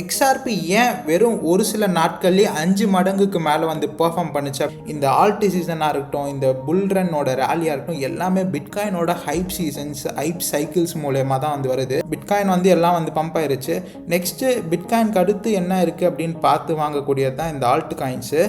XRP ஏன் வெறும் ஒரு சில நாட்கள்லேயே 5 மடங்குக்கு மேலே வந்து பெர்ஃபார்ம் பண்ணுச்சு? இந்த ஆல்ட் சீசனாக இருக்கட்டும், இந்த புல்ரனோட ரேலியாக இருக்கட்டும், எல்லாமே பிட்காயினோட ஹைப் சீசன்ஸ், ஹைப் சைக்கிள்ஸ் மூலயமா தான் வந்து வருது. பிட்காயின் வந்து எல்லாம் வந்து பம்ப் ஆயிருச்சு. நெக்ஸ்ட்டு பிட்காயினுக்கு அடுத்து என்ன இருக்குது அப்படின்னு பார்த்து வாங்கக்கூடியது தான் இந்த ஆல்ட் காயின்ஸு.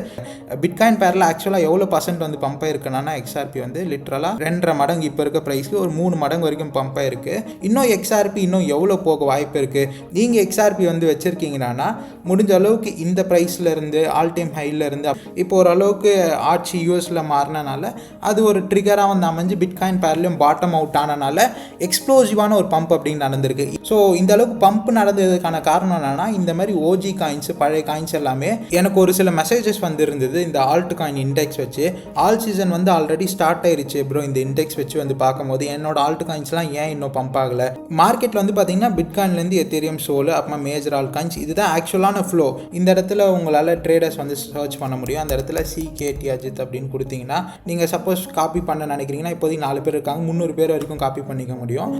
பிட்காயின் பேரில் ஆக்சுவலாக எவ்வளோ % வந்து பம்ப் ஆயிருக்குன்னா, XRP வந்து லிட்ரலாக 2.5 மடங்கு இப்போ இருக்க ப்ரைஸ்க்கு ஒரு 3 மடங்கு வரைக்கும் பம்ப் ஆயிருக்கு. இன்னும் XRP இன்னும் எவ்வளோ போக வாய்ப்பு இருக்குது? நீங்கள் XRP வந்து வச்சுருக்கீங்கன்னா முடிஞ்ச அளவுக்கு இந்த ப்ரைஸில் இருந்து ஆல் டைம் ஹையில் இருந்து இப்போ ஓரளவுக்கு ஆட்சி யூஎஸில் மாறினால அது ஒரு ட்ரிகராக வந்து அமைஞ்சு பிட்காயின் பேர்லையும் பாட்டம் அவுட் ஆனனால எக்ஸ்ப்ளோசிவான ஒரு பம்ப் அப்படின்னு நடந்திருக்கு. ஸோ இந்த அளவுக்கு பம்ப் நடந்ததுக்கான காரணம் என்னன்னா, இந்த மாதிரி ஓஜி காயின்ஸ், பழைய காயின்ஸ் எல்லாமே எனக்கு ஒரு சில மெசேஜஸ் வந்து இருந்தது இந்த ஆல்ட் காயின் இண்டெக்ஸ் வச்சு. ஆல் சீசன் வந்து ஆல்ரெடி ஸ்டார்ட் ஆயிருச்சு ப்ரோ, இந்த இண்டெக்ஸ் வச்சு வந்து பார்க்கும்போது என்னோட ஆல்ட் காயின்ஸ்லாம் ஏன் இன்னும் பம்ப் ஆகலை? மார்க்கெட்டில் வந்து பார்த்தீங்கன்னா பிட்காயின்லேருந்து எத்தேரியம், சோல், அப்புறமா மேஜர் ஆல் காயின்ஸ், இதுதான் ஆக்சுவலான ஃப்ளோ. இந்த இடத்துல உங்களால் ட்ரேடர்ஸ் வந்து சர்ச் பண்ண முடியும். அந்த இடத்துல CKT அஜித் அப்படின்னு கொடுத்தீங்கன்னா, நீங்கள் சப்போஸ் காப்பி பண்ண நினைக்கிறீங்கன்னா இப்போதைக்கு 4 பேர் இருக்காங்க, 300 பேர் வரைக்கும் காப்பி பண்ணிக்க முடியும்.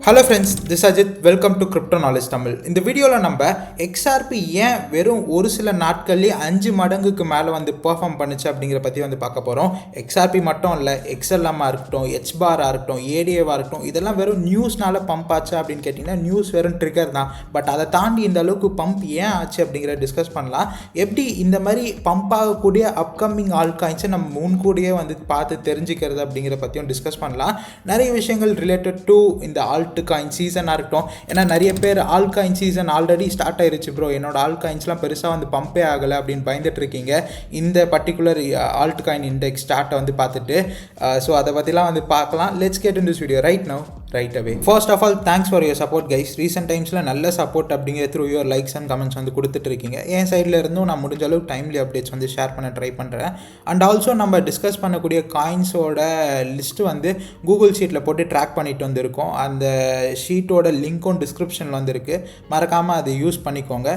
Hello friends, this Ajith. Welcome to crypto knowledge Tamil. இந்த வீடியோவில் நம்ம XRP ஏன் வெறும் ஒரு சில நாட்கள்லேயே 5 மடங்குக்கு மேலே வந்து பெர்ஃபார்ம் பண்ணுச்சு அப்படிங்கிற பற்றி வந்து பார்க்க போகிறோம். XRP மட்டும் இல்லை, XLM இருக்கட்டும், HBAR இருக்கட்டும், ADAவாக இருக்கட்டும், இதெல்லாம் வெறும் நியூஸ்னால பம்ப் ஆச்சு அப்படின்னு கேட்டிங்கன்னா நியூஸ் வெறும் ட்ரிகர் தான். பட் அதை தாண்டி இந்த அளவுக்கு பம்ப் ஏன் ஆச்சு அப்படிங்கிற டிஸ்கஸ் பண்ணலாம். எப்படி இந்த மாதிரி பம்ப் ஆகக்கூடிய அப்கமிங் ஆல் காயின்ஸை நம்ம முன்கூடியே வந்து பார்த்து தெரிஞ்சுக்கிறது அப்படிங்கிற பற்றியும் டிஸ்கஸ் பண்ணலாம். நிறைய விஷயங்கள் ரிலேட்டட் டு இந்த ஆல்ட் காயின் சீசனாக இருக்கட்டும். ஏன்னா நிறைய பேர் alt coin season already start ஆயிருச்சு ப்ரோ, என்னோட ஆல் காயின்ஸ்லாம் பெருசாக வந்து பம்பே ஆகலை அப்படின்னு பயந்துட்டு இருக்கீங்க இந்த பர்டிகுலர் ஆல்ட் காயின் இண்டெக்ஸ் ஸ்டார்ட்டை வந்து பார்த்துட்டு. ஸோ அதை பற்றிலாம் வந்து பார்க்கலாம். Let's get in this video right now, right away. First of all thanks for your support guys. Recent டைம்ஸில் நல்ல சப்போர்ட் அப்படிங்கிற through your likes and comments வந்து கொடுத்துட்டு இருக்கீங்க. என் சைடில் இருந்தும் நான் முடிஞ்ச அளவுக்கு டைம்லி அப்டேட்ஸ் வந்து ஷேர் பண்ண ட்ரை பண்ணுறேன். அண்ட் ஆல்சோ நம்ம டிஸ்கஸ் பண்ணக்கூடிய காயின்ஸோட லிஸ்ட்டு வந்து கூகுள் ஷீட்டில் போட்டு ட்ராக் பண்ணிட்டு வந்துருக்கோம். அந்த ஷீட்டோட லிங்க்கும் டிஸ்கிரிப்ஷனில் வந்துருக்கு, மறக்காமல் அதை யூஸ் பண்ணிக்கோங்க.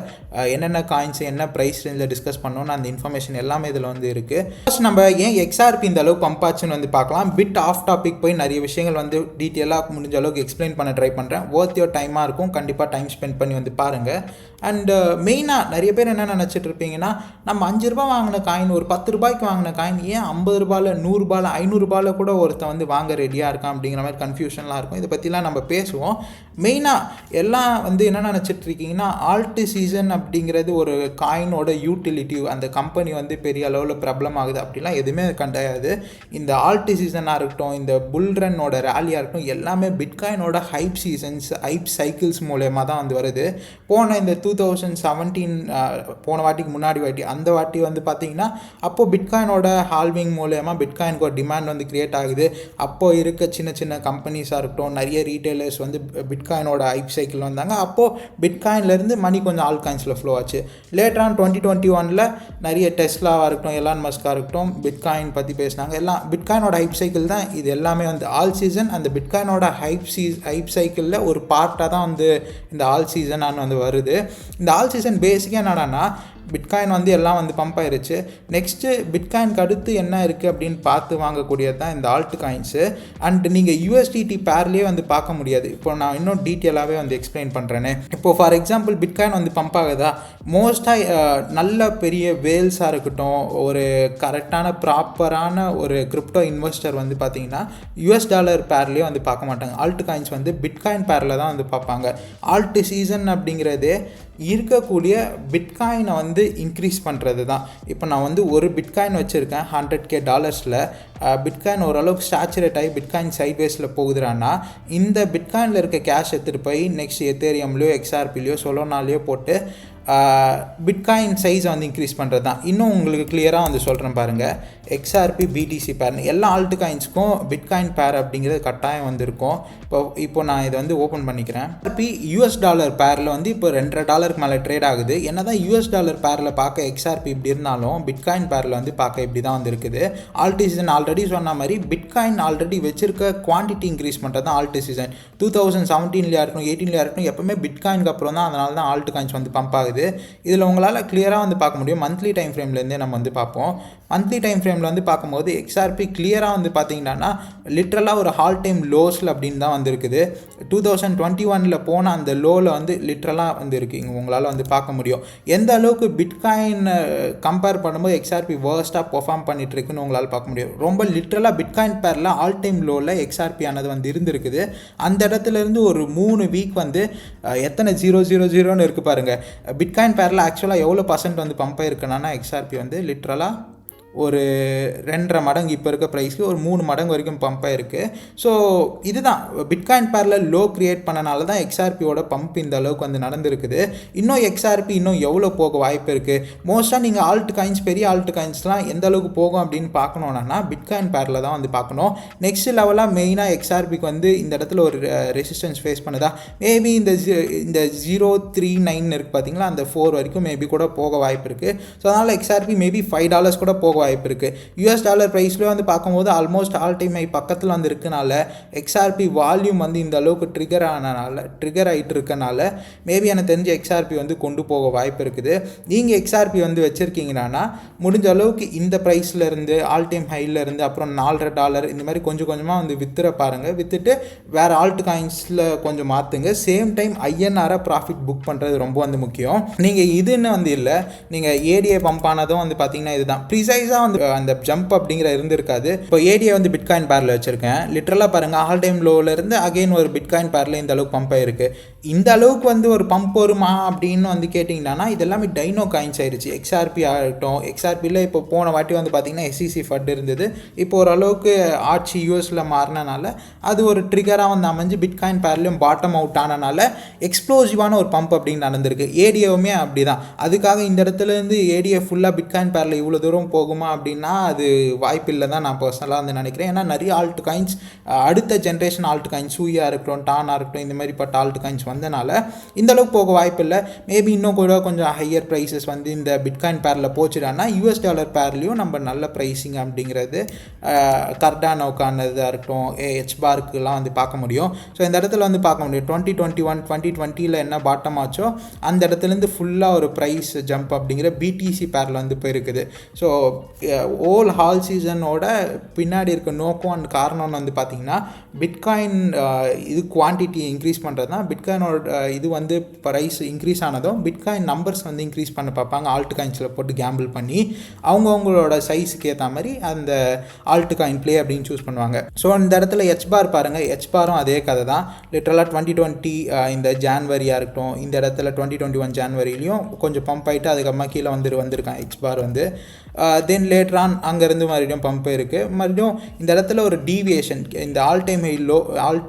என்னென்ன காயின்ஸ் என்ன ப்ரைஸ் ரேஞ்சில் டிஸ்கஸ் பண்ணோன்னு அந்த இன்ஃபர்மேஷன் எல்லாமே இதில் வந்து இருக்குது. ஃபர்ஸ்ட் நம்ம ஏன் XRP இந்த அளவு பம்ப் ஆச்சுன்னு வந்து பார்க்கலாம். பிட் ஆஃப் டாபிக் போய் நிறைய விஷயங்கள் வந்து டீட்டெயிலாக முடிஞ்ச அளவுக்கு எக்ஸ்பிளைன் பண்ண ட்ரை பண்ணுறேன். ஒர்த் யோர் டைமாக இருக்கும், கண்டிப்பாக டைம் ஸ்பெண்ட் பண்ணி வந்து பாருங்கள். அண்ட் மெயினாக நிறைய பேர் என்ன நினச்சிட்டு இருப்பீங்கன்னா, நம்ம 5 ரூபா வாங்கின காயின், ஒரு 10 ரூபாய்க்கு வாங்கின காயின் ஏன் 50 ரூபாயில், 100 ரூபாயில், 500 ரூபாயில் கூட ஒருத்தன் வந்து வாங்க ரெடியாக இருக்கான் அப்படிங்கிற மாதிரி கன்ஃபியூஷன்லாம் இருக்கும். இதை பற்றிலாம் நம்ம பேசுவோம். மெயினாக எல்லாம் வந்து என்ன நினச்சிட்டு இருக்கீங்கன்னா, ஆல்ட் சீசன் அப்படிங்கிறது ஒரு காயினோட யூட்டிலிட்டி, அந்த கம்பெனி வந்து பெரிய அளவில் பிரபலம் ஆகுது அப்படிலாம் எதுவுமே கிடையாது. இந்த ஆல்ட் சீசனாக இருக்கட்டும், இந்த புல்ரனோட ரேலியாக இருக்கட்டும், எல்லாமே பிட்காயினோட ஹைப் சீசன்ஸ், ஹைப் சைக்கிள்ஸ் மூலயமா தான் வந்து வருது. போன இந்த 2017 போன வாட்டிக்கு முன்னாடி வாட்டி, அந்த வாட்டி வந்து பார்த்திங்கன்னா அப்போது பிட்காயினோட ஹால்விங் மூலயமா பிட்காயினுக்கு ஒரு டிமாண்ட் வந்து க்ரியேட் ஆகுது. அப்போது இருக்க சின்ன சின்ன கம்பெனிஸாக இருக்கட்டும், நிறைய ரீட்டைலர்ஸ் வந்து பிட்காயினோட ஹைப் சைக்கிள் வந்தாங்க. அப்போது பிட்காயின்லேருந்து மணி கொஞ்சம் ஆல் காயின்ஸில் ஃப்ளோ ஆச்சு. லேட்டரான் 2021 நிறைய டெஸ்லாவாக இருக்கட்டும், எலான் மஸ்காக இருக்கட்டும், பிட்காயின் பற்றி பேசினாங்க. எல்லாம் பிட்காயினோட ஹைப் சைக்கிள் தான். இது எல்லாமே வந்து ஆல் சீசன் அந்த பிட்காயினோட ஹைப் சைக்கிளில் ஒரு பார்ட்டாக தான் வந்து இந்த ஆல் சீசனானு வந்து வருது. இந்த ஆல் சீசன் பேசிக்காக என்னடான்னா, பிட்காயின் வந்து எல்லாம் வந்து பம்ப் ஆயிருச்சு. நெக்ஸ்ட்டு பிட்காயினுக்கு அடுத்து என்ன இருக்குது அப்படின்னு பார்த்து வாங்கக்கூடியது தான் இந்த ஆல்ட் காயின்ஸு. அண்ட் நீங்கள் USDT பேர்லேயே வந்து பார்க்க முடியாது. இப்போ நான் இன்னும் டீட்டெயிலாகவே வந்து எக்ஸ்பிளைன் பண்ணுறேன்னு. இப்போது ஃபார் எக்ஸாம்பிள் பிட்காயின் வந்து பம்ப் ஆகுதா, மோஸ்ட்டாக நல்ல பெரிய வேல்ஸாக இருக்கட்டும், ஒரு கரெக்டான ப்ராப்பரான ஒரு கிரிப்டோ இன்வெஸ்டர் வந்து பார்த்தீங்கன்னா $, பேர்லேயே வந்து பார்க்க மாட்டாங்க. ஆல்ட் காயின்ஸ் வந்து பிட்காயின் பேரில் தான் வந்து பார்ப்பாங்க. ஆல்ட் சீசன் அப்படிங்கிறதே இருக்கக்கூடிய பிட்காயினை வந்து இன்க்ரீஸ் பண்ணுறது தான். இப்போ நான் வந்து ஒரு பிட்காயின் வச்சுருக்கேன் $100,000. பிட்காயின் ஓரளவுக்கு சேச்சுரேட் ஆகி பிட்காயின் சைட்வேஸில் போகுதுறான்னா, இந்த பிட்காயினில் இருக்க கேஷ் எடுத்துகிட்டு போய் நெக்ஸ்ட் எத்தேரியம்லையோ XRPலையோ சொலோனாலையோ போட்டு பிட்காயின் சைஸை வந்து இன்க்ரீஸ் பண்ணுறது தான். இன்னும் உங்களுக்கு கிளியராக வந்து சொல்கிறேன் பாருங்கள். XRP BTC பேர்னு எல்லா ஆல்ட் காயின்ஸ்க்கும் பிட்காயின் பேர் அப்படிங்கிறது கட்டாயம் வந்து இருக்கும். இப்போ நான் இதை வந்து ஓப்பன் பண்ணிக்கிறேன். $US பேரில் வந்து இப்போ $2.5 மேலே ட்ரேட் ஆகுது. என்ன தான் $US பேரில் பார்க்க XRP இப்படி இருந்தாலும் பிட்காயின் பேரில் வந்து பார்க்க இப்படி தான் வந்து இருக்குது. ஆல்ட் சீசன் ஆல்ரெடி சொன்ன மாதிரி பிட்காயின் ஆல்ரெடி வச்சிருக்க குவான்டிட்டி இன்க்ரீஸ் பண்ணுறது தான் ஆல்ட் சீசன். 2017 இருக்கட்டும், 18 இருக்கட்டும், எப்பவுமே பிட்காயினுக்கு அப்புறம் தான். அதனால தான் ஆல்ட் காயின்ஸ் வந்து பம்ப் ஆகுது. ஆகுது. இதில் உங்களால் கிளியராக வந்து பார்க்க முடியும். மந்த்லி டைம் ஃப்ரேம்லேருந்தே நம்ம வந்து பார்ப்போம். மந்த்லி டைம் ஃப்ரேமில் வந்து பார்க்கும்போது XRP கிளியராக வந்து பார்த்தீங்கன்னா லிட்ரலாக ஒரு ஆல் டைம் லோஸில் அப்படின்னு தான் வந்துருக்குது. 2021 போன அந்த லோவில் வந்து லிட்ரலாக வந்து இருக்குங்க, உங்களால் வந்து பார்க்க முடியும். எந்த அளவுக்கு பிட்காயின் கம்பேர் பண்ணும்போது XRP வேர்ஸ்ட்டாக பெர்ஃபார்ம் பண்ணிட்டு இருக்குன்னு உங்களால் பார்க்க முடியும். ரொம்ப லிட்ரலாக பிட்காயின் பேரில் ஆல் டைம் லோவில் XRP ஆனது வந்து இருந்திருக்குது. அந்த இடத்துலேருந்து ஒரு 3 வீக் வந்து எத்தனை 000ன்னு இருக்குது பாருங்கள். பிட்காயின் பேரில் ஆக்சுவலாக எவ்வளோ % வந்து பம்ப் ஆயிருக்குன்னா XRP வந்து லிட்ரலாக ஒரு 2.5 மடங்கு இப்போ இருக்க ப்ரைஸ்க்கு ஒரு 3 மடங்கு வரைக்கும் பம்ப் ஆயிருக்கு. ஸோ இதுதான் பிட்காயின் பேரில் லோ கிரியேட் பண்ணனால தான் XRPயோட பம்ப் இந்த அளவுக்கு வந்து நடந்திருக்குது. இன்னும் XRP இன்னும் எவ்வளோ போக வாய்ப்பு இருக்குது? மோஸ்ட்டாக நீங்கள் ஆல்ட் காயின்ஸ், பெரிய ஆல்ட் காயின்ஸ்லாம் எந்த அளவுக்கு போகும் அப்படின்னு பார்க்கணுன்னா பிட்காயின் பேரில் தான் வந்து பார்க்கணும். நெக்ஸ்ட் லெவலாக மெயினாக XRPக்கு வந்து இந்த இடத்துல ஒரு ரெசிஸ்டன்ஸ் ஃபேஸ் பண்ணுதா, மேபி இந்த 0.39 இருக்குது பார்த்தீங்களா, அந்த 4 வரைக்கும் மேபி கூட போக வாய்ப்பு இருக்குது. ஸோ அதனால் XRP மேபி $5 கூட போக வாய்ப்பு இருக்குது. US$ ப்ரைஸ்லேயே வந்து பார்க்கும்போது ஆல்மோஸ்ட் ஆல் டைம் ஐ பக்கத்தில் வந்து இருக்கனால XRP வால்யூம் வந்து இந்த அளவுக்கு ட்ரிகர் ஆகிட்டு இருக்கனால மேபி எனக்கு தெரிஞ்ச XRP வந்து கொண்டு போக வாய்ப்பு இருக்குது. நீங்கள் XRP வந்து வச்சுருக்கீங்கன்னா முடிஞ்ச அளவுக்கு இந்த ப்ரைஸ்லேருந்து ஆல் டைம் ஹைலேருந்து அப்புறம் $4.5 இந்த மாதிரி கொஞ்சம் கொஞ்சமாக வந்து வித்துற பாருங்கள். விற்றுட்டு வேறு ஆல்ட் காயின்ஸில் கொஞ்சம் மாற்றுங்க. Same time INR profit book பண்ணுறது ரொம்ப வந்து முக்கியம். நீங்கள் இதுன்னு வந்து இல்லை, நீங்கள் ADA பம்ப் ஆனதும் வந்து பார்த்தீங்கன்னா இதுதான் ப்ரிசைஸாக வந்து அந்த ஜம்ப் அப்படிங்கிற இருந்திருக்காது. இப்போ ஏடிஏ வந்து பிட்காயின் பேரில் வச்சுருக்கேன். லிட்ரலாக பாருங்கள், ஆல் டைம் லோவிலேருந்து அகைன் ஒரு பிட்காயின் பேரில் இந்த அளவுக்கு பம்ப் ஆகிருக்கு. இந்த அளவுக்கு வந்து ஒரு பம்ப் வருமா அப்படின்னு வந்து கேட்டிங்கன்னா இது எல்லாமே டைனோ காயின்ஸ் ஆயிடுச்சு. XRP ஆகட்டும், XRPயில் இப்போ போன வாட்டி வந்து பார்த்திங்கன்னா SEC ஃபட் இருந்தது. இப்போ ஓரளவுக்கு ஆட்சி யூஎஸில் மாறினால அது ஒரு ட்ரிகராக வந்து அமைஞ்சு பிட்காயின் பேர்லையும் பாட்டம் அவுட் ஆனனால எக்ஸ்ப்ளோசிவான ஒரு பம்ப் அப்படின்னு நடந்திருக்கு. ஏடிஏவுமே அப்படி தான். அதுக்காக இந்த இடத்துலேருந்து ஏடிஏ ஃபுல்லாக பிட்காயின் பேரில் இவ்வளோ தூரம் போகுமா அப்படின்னா அது வாய்ப்பு இல்லை தான் நான் பர்சனலாக வந்து நினைக்கிறேன். ஏன்னா நிறைய ஆல்ட் காயின்ஸ், அடுத்த ஜென்ரேஷன் ஆல்ட் காயின்ஸ், சூயா இருக்கட்டும், டானாக இருக்கட்டும், இந்த மாதிரி பட்ட ஆல்ட் காயின்ஸ் வந்தனால இந்த அளவுக்கு போக வாய்ப்பு இல்லை. மேபி இன்னும் கூட கொஞ்சம் ஹையர் ப்ரைஸஸ் வந்து இந்த பிட்காயின் பேரில் போச்சுட்டான்னா US$ பேர்லையும் நம்ம நல்ல ப்ரைஸிங் அப்படிங்கிறது கர்டானோக்கானதாக இருக்கட்டும், HBARக்குலாம் வந்து பார்க்க முடியும். ஸோ இந்த இடத்துல வந்து பார்க்க முடியும் 2021 2020 என்ன பாட்டம் ஆச்சோ அந்த இடத்துலேருந்து ஃபுல்லாக ஒரு ப்ரைஸ் ஜம்ப் அப்படிங்கிற BTC பேரில் வந்து போயிருக்குது. ஸோ ஓல் ஹால் சீசனோட பின்னாடி இருக்க நோக்கம் அண்ட் காரணம்னு வந்து பார்த்திங்கன்னா பிட்காயின் இது குவான்டிட்டி இன்க்ரீஸ் பண்ணுறது தான். பிட்காயினோட இது வந்து ப்ரைஸ் இன்க்ரீஸ் ஆனதும் பிட்காயின் நம்பர்ஸ் வந்து இன்க்ரீஸ் பண்ண பார்ப்பாங்க. ஆல்ட் காயின்ஸில் போட்டு கேம்பிள் பண்ணி அவங்கவுங்களோட சைஸுக்கு ஏற்ற மாதிரி அந்த ஆல்ட் காயின் ப்ளே அப்படின்னு சூஸ் பண்ணுவாங்க. ஸோ இந்த இடத்துல HBAR பாருங்கள், HBARம் அதே கதை தான். லிட்டரலாக 2020 இந்த ஜான்வரியாக இருக்கட்டும், இந்த இடத்துல 2021 ஜான்வரிலையும் கொஞ்சம் பம்ப் ஆகிட்டு அதுக்கப்புறமா கீழே வந்திருக்கான் HBAR வந்து. தென் லேட்டர் ஆன் அங்கேருந்து மறுபடியும் பம்ப் இருக்குது. மறுபடியும் இந்த இடத்துல ஒரு டீவியேஷன், இந்த ஆல்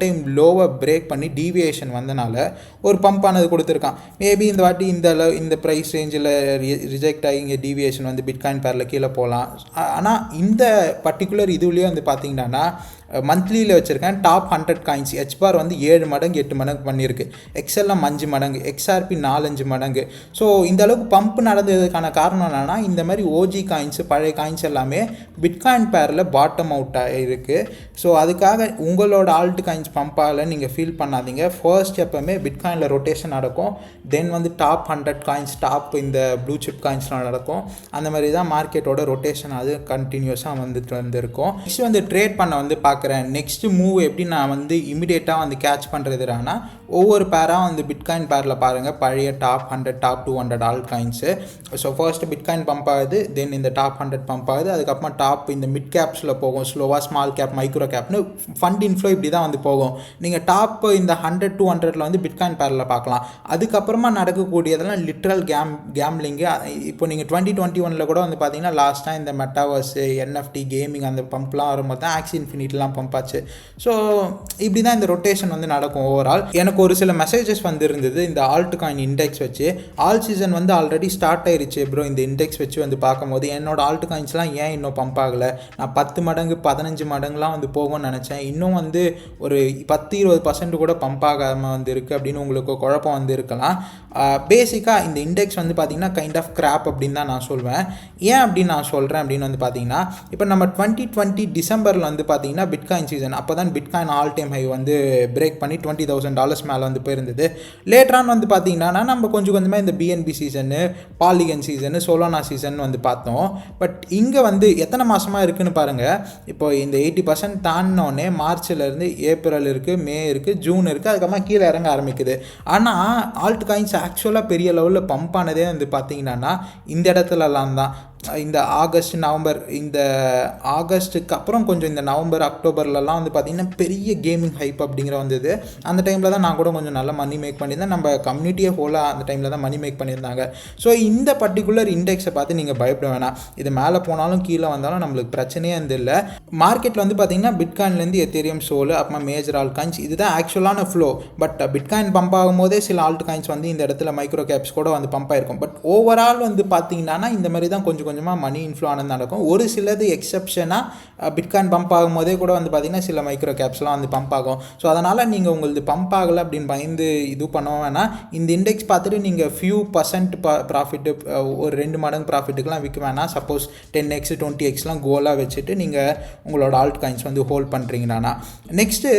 டைம் லோவை பிரேக் பண்ணி டீவியேஷன் வந்தனால ஒரு பம்ப் ஆனது கொடுத்துருக்கான். மேபி இந்த வாட்டி இந்த ப்ரைஸ் ரேஞ்சில் ரிஜெக்ட் ஆகி இங்கே டீவியேஷன் வந்து பிட்காயின் பேரில் கீழே போகலாம். ஆனால் இந்த பர்டிகுலர் இதுலேயே வந்து பார்த்திங்கன்னா மந்த்லியில் வச்சுருக்கேன் டாப் 100 காயின்ஸ். HBAR வந்து 7 மடங்கு 8 மடங்கு பண்ணியிருக்கு. XLM 5 மடங்கு, XRP 4-5 மடங்கு. ஸோ இந்த அளவுக்கு பம்ப் நடந்ததுக்கான காரணம் என்னென்னா இந்த மாதிரி OG காயின்ஸு, பழைய காயின்ஸ் எல்லாமே பிட்காயின் பேரில் பாட்டம் அவுட் ஆகிருக்கு. ஸோ அதுக்காக உங்களோட ஆல்ட் காயின்ஸ் பம்ப் ஆகலை நீங்கள் ஃபீல் பண்ணாதீங்க. ஃபர்ஸ்ட் எப்போவுமே பிட்காயினில் ரொட்டேஷன் நடக்கும். தென் வந்து டாப் 100 காயின்ஸ், டாப் இந்த ப்ளூ சிப் காயின்ஸ்லாம் நடக்கும். அந்த மாதிரி தான் மார்க்கெட்டோட ரொட்டேஷன் அது கண்டினியூஸாக வந்துட்டு வந்துருக்கும். நெக்ஸ்ட் வந்து ட்ரேட் பண்ண வந்து பார்க்குறேன். நெக்ஸ்ட் மூவ் எப்படி நான் வந்து இமிடியேட்டாக வந்து கேட்ச் பண்ணுறதுனா ஒவ்வொரு பேராக வந்து பிட்காயின் பேரில் பாருங்கள், பழைய top 100 top 200 alt coins. So first bitcoin pump ஆகுது, தென் இந்த டாப் 100 பம்ப் ஆகுது, அதுக்கப்புறமா டாப் இந்த மிட் கேப்ஸில் போகும், ஸ்லோவாக ஸ்மால் கேப், மைக்ரோ கேப்னு ஃபண்ட் இன்ஃப்ளோ இப்படி தான் வந்து போகும். நீங்கள் டாப் இந்த 100 200 வந்து பிட்காயின் பேரில் பார்க்கலாம். அதுக்கப்புறமா நடக்கக்கூடியதெல்லாம் லிட்ரல் கேம்லிங்கு. இப்போ நீங்கள் 2021 கூட வந்து பார்த்தீங்கன்னா லாஸ்ட்டாக இந்த மெட்டாவர்ஸ், NFT, கேமிங் அந்த பம்ப்லாம் வரும்போது தான் ஆக்சி இன்ஃபினிட்லாம் பம்ப் ஆச்சு. ஸோ இப்படி தான் இந்த ரொட்டேஷன் வந்து நடக்கும் ஓவரால். எனக்கு ஒரு சில மெசேஜஸ் வந்து இருந்தது இந்த ஆல்ட் காயின் இண்டெக்ஸ் வச்சு. ஆல் சீசன் வந்து ஆல்ரெடி ஸ்டார்ட் ஆயிருச்சு ப்ரோ, இந்த இண்டெக்ஸ் வச்சு வந்து பார்க்கும்போது என்னோட ஆல்ட் காயின்ஸ்லாம் ஏன் இன்னும் பம்ப் ஆகலை? நான் 10 மடங்கு 15 மடங்குலாம் வந்து போகும்னு நினச்சேன். இன்னும் வந்து ஒரு 10-20% கூட பம்ப் ஆகாமல் வந்து இருக்குது அப்படின்னு உங்களுக்கு குழப்பம் வந்து இருக்கலாம். பேசிக்காக இந்த இண்டெக்ஸ் வந்து பார்த்திங்கன்னா கைண்ட் ஆஃப் கிராப் அப்படின்னு தான் நான் சொல்வேன். ஏன் அப்படின்னு நான் சொல்கிறேன் அப்படின்னு வந்து பார்த்திங்கன்னா இப்போ நம்ம 2020 டிசம்பரில் வந்து பார்த்திங்கன்னா பிட்காயின் சீசன். அப்போ தான் பிட்காயின் ஆல் டைம் ஹை வந்து பிரேக் பண்ணி $20,000 மேலே வந்து போயிருந்தது. லேட்டரான் வந்து பார்த்தீங்கன்னா நம்ம கொஞ்சம் கொஞ்சமாக இந்த BNB season, Polygon season, Solana season வந்து பார்த்தோம். பட் இங்கே வந்து எத்தனை மாதமாக இருக்குதுன்னு பாருங்கள். இப்போ இந்த 80% தாண்டினோடனே மார்ச்லேருந்து ஏப்ரல் இருக்குது, மே இருக்குது, ஜூன் இருக்குது, அதுக்கப்புறமா கீழே இறங்க ஆரம்பிக்குது. ஆனால் ஆல்ட் காயின்ஸ் ஆக்சுவலாக பெரிய லெவலில் பம்ப் ஆனதே வந்து பார்த்தீங்கன்னா இந்த இடத்துலலாம் தான். இந்த ஆகஸ்ட் நவம்பர், இந்த ஆகஸ்ட்டுக்கு அப்புறம் கொஞ்சம் இந்த நவம்பர் அக்டோபர்லலாம் வந்து பார்த்திங்கன்னா பெரிய கேமிங் ஹைப் அப்படிங்கிற வந்தது. அந்த டைமில் தான் நான் கூட கொஞ்சம் நல்ல மணி மேக் பண்ணியிருந்தேன். நம்ம கம்யூனிட்டியே ஹோலாக அந்த டைமில் தான் மணி மேக் பண்ணியிருந்தாங்க. ஸோ இந்த பர்டிகுலர் இண்டெக்ஸை பார்த்து நீங்கள் பயப்பட வேணாம். இது மேலே போனாலும் கீழே வந்தாலும் நம்மளுக்கு பிரச்சனையே வந்து இல்லை. மார்க்கெட்டில் வந்து பார்த்திங்கன்னா பிட்காயின்லேருந்து எத்தேரியம், சோல், அப்புறமா மேஜர் ஆல்ட் காயின்ஸ் இதுதான் ஆக்சுவலான ஃப்ளோ. பட் பிட்காயின் பம்ப் ஆகும்போதே சில ஆல்ட் காயின்ஸ் வந்து இந்த இடத்துல மைக்ரோ கேப்ஸ் கூட வந்து பம்ப் ஆயிருக்கும். பட் ஓவரால் வந்து பார்த்திங்கன்னா இந்த மாதிரி தான் கொஞ்சம் கொஞ்சமாக மணி இன்ஃப்ளோ ஆனது நடக்கும். ஒரு சிலது எக்ஸப்ஷனாக பிட்காயின் பம்ப் ஆகும்போதே கூட வந்து பார்த்திங்கன்னா சில மைக்ரோ கேப்ஸ்லாம் வந்து பம்ப் ஆகும். ஸோ அதனால் நீங்கள் உங்களது பம்ப் ஆகலை அப்படின்னு பயந்து இது பண்ண வேணாம். இந்த இண்டெக்ஸ் பார்த்துட்டு நீங்கள் ஃபியூ பர்சன்ட் ப்ராஃபிட்டு, ஒரு 2 மடங்கு ப்ராஃபிட்டுக்கெலாம் விற்க வேணாம். சப்போஸ் 10x 20xலாம் கோலாக வச்சுட்டு நீங்கள் உங்களோட ஆல்ட் காயின்ஸ் வந்து ஹோல்ட் பண்ணுறீங்கன்னா. நெக்ஸ்ட்டு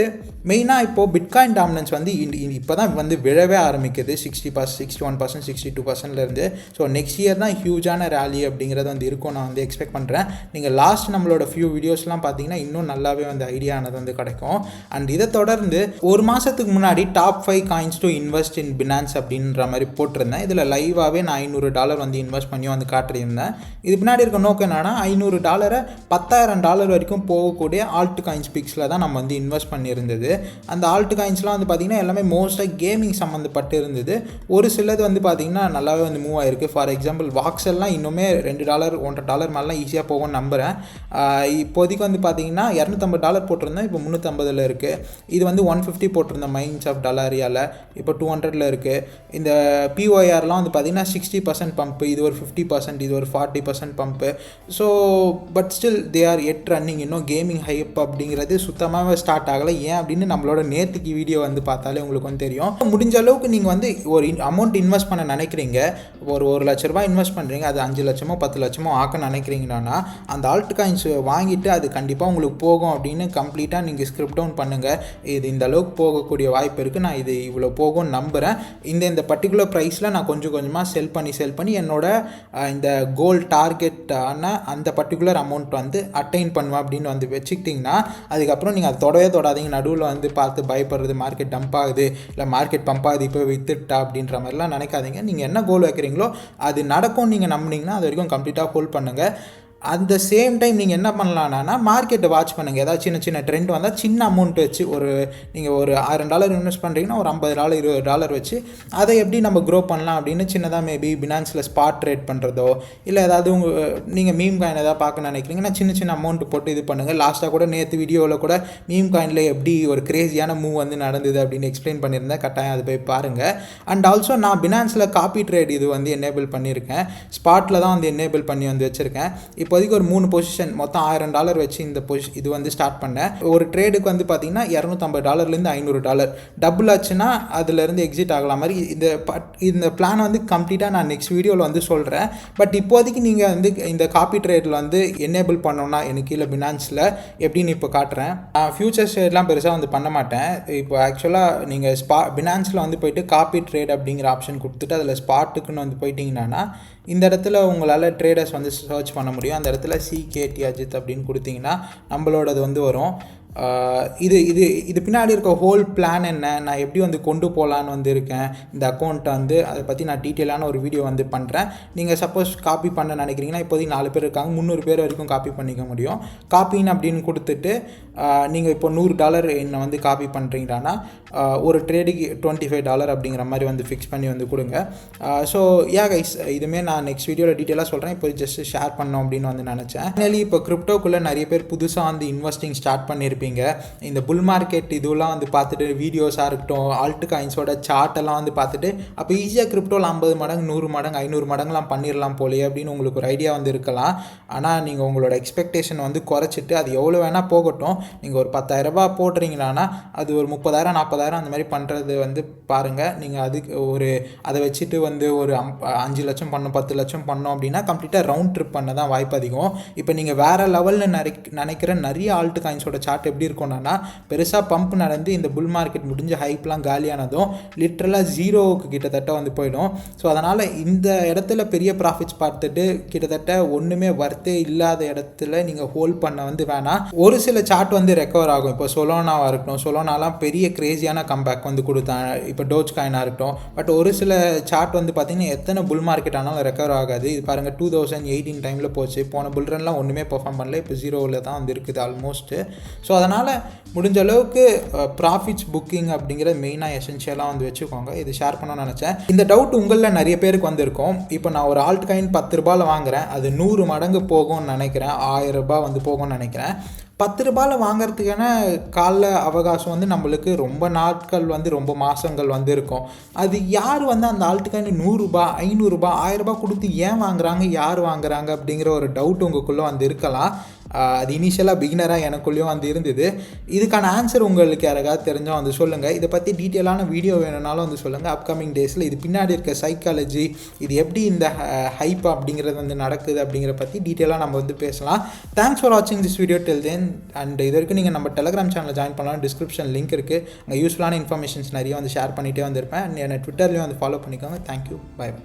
மெயினாக இப்போது பிட்காயின் டாமினன்ஸ் வந்து இப்போ தான் வந்து விழவே ஆரம்பிக்குது. 60%, 61%, 62%லேருந்து. ஸோ நெக்ஸ்ட் இயர் தான் ஹியூஜான ரேலி அப்படிங்கிறது வந்து இருக்கும் நான் வந்து எக்ஸ்பெக்ட் பண்ணுறேன். நீங்கள் லாஸ்ட் நம்மளோட ஃபியூ வீடியோஸ்லாம் பார்த்தீங்கன்னா இன்னும் நல்லாவே வந்து ஐடியானது வந்து கிடைக்கும். அண்ட் இதை தொடர்ந்து ஒரு மாதத்துக்கு முன்னாடி top 5 coins to invest in finance அப்படின்ற மாதிரி போட்டிருந்தேன். இதில் லைவாகவே நான் $500 வந்து இன்வெஸ்ட் பண்ணி வந்து காட்டியிருந்தேன். இது பின்னாடி இருக்க நோக்கம் என்னன்னா $500 $10,000 வரைக்கும் போகக்கூடிய ஆல்ட் காயின்ஸ் பிக்ஸில் தான் நம்ம வந்து இன்வெஸ்ட் பண்ணியிருந்தது. அந்த ஆல்ட் காயின்ஸ்லாம் வந்து பார்த்திங்கன்னா எல்லாமே மோஸ்ட்டாக கேமிங் சம்மந்தப்பட்டு இருந்தது. ஒரு சிலது வந்து பார்த்திங்கன்னா நல்லாவே வந்து மூவ் ஆகிருக்கு. ஃபார் எக்ஸாம்பிள் வாக்ஸெல்லாம் இன்னுமே $2 $1.5 மேலாம் ஈஸியாக போகும்னு நம்புகிறேன். இப்போதைக்கு வந்து பார்த்திங்கன்னா $250 போட்டிருந்தேன், இப்போ 350 இருக்குது. இது வந்து 150 போட்டிருந்தேன் மைன்ஸ் ஆஃப் டலாரியாவில், இப்போ 200 இருக்குது. இந்த பிஓஆர்லாம் வந்து பார்த்திங்கன்னா 60% பம்ப்பு, இது ஒரு 50%, இது ஒரு 40% pump. So but still they are yet running. இன்னும் கேமிங் ஹைப் அப்படிங்கிறது சுத்தமாக ஸ்டார்ட் ஆகலை. ஏன் அப்படின்னு நம்மளோட நேற்றுக்கு வீடியோ வந்து பார்த்தாலே உங்களுக்கு வந்து தெரியும். முடிஞ்ச அளவுக்கு நீங்கள் வந்து ஒரு அமௌண்ட் இன்வெஸ்ட் பண்ண நினைக்கிறீங்க, ஒரு ₹1,00,000 இன்வெஸ்ட் பண்ணுறீங்க, அது 5 லட்சமோ 10 லட்சமோ ஆக்க நினைக்கிறீங்கன்னா அந்த ஆல்ட் காயின்ஸ் வாங்கிட்டு அது கண்டிப்பாக உங்களுக்கு போகும் அப்படின்னு கம்ப்ளீட்டாக நீங்கள் ஸ்கிரிப்ட் டவுன் பண்ணுங்கள். இது இந்த அளவுக்கு போகக்கூடிய வாய்ப்பு இருக்குது, நான் இது இவ்வளோ போகும்னு நம்புகிறேன், இந்த பர்டிகுலர் ப்ரைஸில் நான் கொஞ்சம் கொஞ்சமாக செல் பண்ணி என்னோட இந்த கோல் டார்கெட்டான அந்த பர்டிகுலர் அமௌண்ட் வந்து அட்டைன் பண்ணுவேன் அப்படின்னு வந்து வச்சுக்கிட்டிங்கன்னா அதுக்கப்புறம் நீங்கள் அதை தொடாதீங்க. நடுவில் வந்து பார்த்து பயப்படுறது, மார்க்கெட் டம்ப் ஆகுது, இல்லை மார்க்கெட் பம்ப் ஆகுது இப்போ வித்துட்டா அப்படின்ற மாதிரிலாம் நினைக்காதீங்க. நீங்கள் என்ன கோல் வைக்கிறீங்களோ அது நடக்கும் நீங்கள் நம்பினீங்கன்னா அது வரைக்கும் கம்ப்ளீட்டாக ஹோல்ட் பண்ணுங்கள். அந்த சேம் டைம் நீங்கள் என்ன பண்ணலான்னா மார்க்கெட்டை வாட்ச் பண்ணுங்கள். ஏதாவது சின்ன சின்ன ட்ரெண்ட் வந்தால் சின்ன அமௌண்ட் வச்சு நீங்கள் ஒரு $1000 இன்வெஸ்ட் பண்ணுறீங்கன்னா ஒரு $50 $20 வச்சு அதை எப்படி நம்ம க்ரோ பண்ணலாம் அப்படின்னு சின்னதாக மேபி பினான்ஸில் ஸ்பாட் ட்ரேட் பண்ணுறதோ, இல்லை ஏதாவது நீங்கள் மீம் காயின் ஏதாவது பார்க்க நினைக்கிறீங்கன்னா சின்ன அமௌண்ட் போட்டு இது பண்ணுங்கள். லாஸ்ட்டாக கூட நேற்று வீடியோவில் கூட மீம் காயினில் எப்படி ஒரு கிரேஸியான மூவ் வந்து நடந்தது அப்படின்னு எக்ஸ்பிளைன் பண்ணியிருந்தேன். கட்டாயம் அது போய் பாருங்கள். அண்ட் ஆல்சோ நான் பினான்ஸில் காப்பி ட்ரேட் இது வந்து எனேபிள் பண்ணியிருக்கேன். ஸ்பாட்டில் தான் வந்து எனேபிள் பண்ணி வந்து வச்சுருக்கேன். இப்போதைக்கு ஒரு 3 பொசிஷன் மொத்தம் $1000 வச்சு இது வந்து ஸ்டார்ட் பண்ணேன். ஒரு ட்ரேடுக்கு வந்து பார்த்தீங்கன்னா $250லேருந்து $500 டபுள் ஆச்சுன்னா அதுலேருந்து எக்ஸிட் ஆகலாம் மாதிரி இந்த பிளான் வந்து கம்ப்ளீட்டாக நான் நெக்ஸ்ட் வீடியோவில் வந்து சொல்கிறேன். பட் இப்போதைக்கு நீங்கள் வந்து இந்த காப்பி ட்ரேடில் வந்து எனேபிள் பண்ணோன்னா எனக்கு கீழே பினான்ஸில் எப்படின்னு இப்போ காட்டுறேன். ஃபியூச்சர் ட்ரேட்லாம் பெருசாக வந்து பண்ண மாட்டேன். இப்போ ஆக்சுவலாக நீங்கள் பினான்ஸில் வந்து போயிட்டு காப்பி ட்ரேட் அப்படிங்கிற ஆப்ஷன் கொடுத்துட்டு அதில் ஸ்பாட்டுக்குன்னு வந்து போயிட்டீங்கன்னா இந்த இடத்துல உங்களால் ட்ரேடர்ஸ் வந்து சர்ச் பண்ண முடியும். அந்த இடத்துல CKT அஜித் அப்படின்னு கொடுத்தீங்கன்னா நம்மளோடது வந்து வரும். இது பின்னாடி இருக்க ஹோல் பிளான் என்ன, நான் எப்படி வந்து கொண்டு போகலான்னு வந்து இருக்கேன் இந்த அக்கௌண்ட்டை வந்து அதை பற்றி நான் டீட்டெயிலான ஒரு வீடியோ வந்து பண்ணுறேன். நீங்கள் சப்போஸ் காப்பி பண்ண நினைக்கிறீங்கன்னா இப்போதைக்கு 4 பேர் இருக்காங்க, 300 பேர் வரைக்கும் காப்பி பண்ணிக்க முடியும். காப்பின்னு அப்படின்னு கொடுத்துட்டு நீங்கள் இப்போ $100 என்ன வந்து காப்பி பண்ணுறீங்கன்னா ஒரு ட்ரேடுக்கு $25 அப்படிங்கிற மாதிரி வந்து ஃபிக்ஸ் பண்ணி வந்து கொடுங்க. ஸோ கைஸ் இதுவுமே நான் நெக்ஸ்ட் வீடியோவில் டீட்டெயிலாக சொல்கிறேன். இப்போ ஜஸ்ட் ஷேர் பண்ணோம் அப்படின்னு வந்து நினச்சேன். ஃபைனலி இப்போ கிரிப்டோக்குள்ளே நிறைய பேர் புதுசாக வந்து இன்வெஸ்டிங் ஸ்டார்ட் பண்ணியிருப்பீங்க. இந்த புல் மார்க்கெட் இதுவெல்லாம் வந்து பார்த்துட்டு வீடியோஸாக இருக்கட்டும், ஆல்ட் காயின்ஸோட சார்ட்டெல்லாம் வந்து பார்த்துட்டு அப்போ ஈஸியாக கிரிப்டோவில் 50 மடங்கு 100 மடங்கு 500 மடங்குலாம் பண்ணிடலாம் போலே அப்படின்னு உங்களுக்கு ஒரு ஐடியா வந்து இருக்கலாம். ஆனால் நீங்கள் உங்களோட எக்ஸ்பெக்டேஷன் வந்து குறைச்சிட்டு அது எவ்வளோ வேணால் போகட்டும், நீங்கள் ஒரு $10,000 போடுறீங்கன்னா அது ஒரு 30,000 40,000 அந்த மாதிரி பண்ணுறது வந்து பாருங்கள். நீங்கள் அதுக்கு அதை வச்சுட்டு வந்து ஒரு 5 லட்சம் பண்ணோம் 10 லட்சம் பண்ணோம் அப்படின்னா கம்ப்ளீட்டாக ரவுண்ட் ட்ரிப் பண்ண தான் வாய்ப்பு அதிகம். இப்போ நீங்கள் வேறு லெவலில் நினைக்கிற நிறைய ஆல்ட் காயின்ஸோட சார்ட் எப்படி இருக்கும்னா பெருசாக பம்ப் நடந்து இந்த புல் மார்க்கெட் முடிஞ்ச ஹைப்லாம் காலியானதும் லிட்ரலாக ஜீரோவுக்கு கிட்டத்தட்ட வந்து போயிடும். ஸோ அதனால் இந்த இடத்துல பெரிய ப்ராஃபிட்ஸ் பார்த்துட்டு கிட்டத்தட்ட ஒன்றுமே வர்த்தே இல்லாத இடத்துல நீங்கள் ஹோல்ட் பண்ண வந்து வேணாம். ஒரு சில சார்ட் வந்து ரெக்கவர் ஆகும். இப்போ சொலோனாவாக இருக்கட்டும், சொலோனாலாம் பெரிய கிரேசியான கம்பேக் வந்து கொடுத்தாங்க. இப்போ டோஜ் காயினாக இருக்கட்டும். பட் ஒரு சில சார்ட் வந்து பார்த்தீங்கன்னா எத்தனை புல் மார்க்கெட் ஆனாலும் ரெக்கவர் ஆகாது. இது பாருங்கள் 2018 டைமில் போச்சு. போன புல் ரன்லாம் ஒன்றுமே பெர்ஃபார்ம் பண்ணல. இப்போ ஜீரோவில் தான் வந்து இருக்குது ஆல்மோஸ்ட்டு. ஸோ அதனால் முடிஞ்ச அளவுக்கு ப்ராஃபிட்ஸ் புக்கிங் அப்படிங்கிற மெயினாக எசென்ஷியலாக வந்து வச்சுக்கோங்க. இது ஷேர் பண்ணணும்னு நினச்சேன். இந்த டவுட் உங்களில் நிறைய பேருக்கு வந்திருக்கும். இப்போ நான் ஒரு ஆல்ட் காயின் 10 ரூபாயில் வாங்குகிறேன், அது 100 மடங்கு போகும்னு நினைக்கிறேன், 1000 ரூபாய் வந்து போகும்னு நினைக்கிறேன். 10 ரூபாயில் வாங்கிறதுக்கான கால அவகாசம் வந்து நம்மளுக்கு ரொம்ப நாட்கள் வந்து ரொம்ப மாதங்கள் வந்து இருக்கும். அது யார் வந்து அந்த ஆல்ட் காயின் 100 ரூபாய் 500 ரூபாய் 1000 ரூபாய் கொடுத்து ஏன் வாங்குறாங்க, யார் வாங்குறாங்க அப்படிங்கிற ஒரு டவுட் உங்களுக்குள்ளே வந்து இருக்கலாம். அது இனிஷியலாக பிகினராக எனக்குள்ளேயும் வந்து இருந்தது. இதுக்கான ஆன்சர் உங்களுக்கு யாராவது தெரிஞ்சால் வந்து சொல்லுங்கள். இதை பற்றி டீட்டெயிலான வீடியோ வேணும்னாலும் வந்து சொல்லுங்கள். அப்கமிங் டேஸில் இது பின்னாடி இருக்க சைக்காலஜி, இது எப்படி இந்த ஹைப் அப்படிங்கிறது வந்து நடக்குது அப்படிங்கிற பற்றி டீட்டெயிலாக நம்ம வந்து பேசலாம். தேங்க்ஸ் ஃபார் வாட்சிங் this video till then. And இது வரைக்கும் நீங்கள் நம்ம டெலிகிராம் சேனலில் ஜாயின் பண்ணலாம். டிஸ்கிரிப்ஷன் லிங்க் இருக்குது. அங்கே யூஸ்ஃபுல்லான இன்ஃபர்மேஷன்ஸ் நிறைய வந்து ஷேர் பண்ணிகிட்டே வந்திருப்பேன். என்னை ட்விட்டர்லேயும் வந்து ஃபாலோ பண்ணிக்கோங்க. தேங்க்யூ. பை.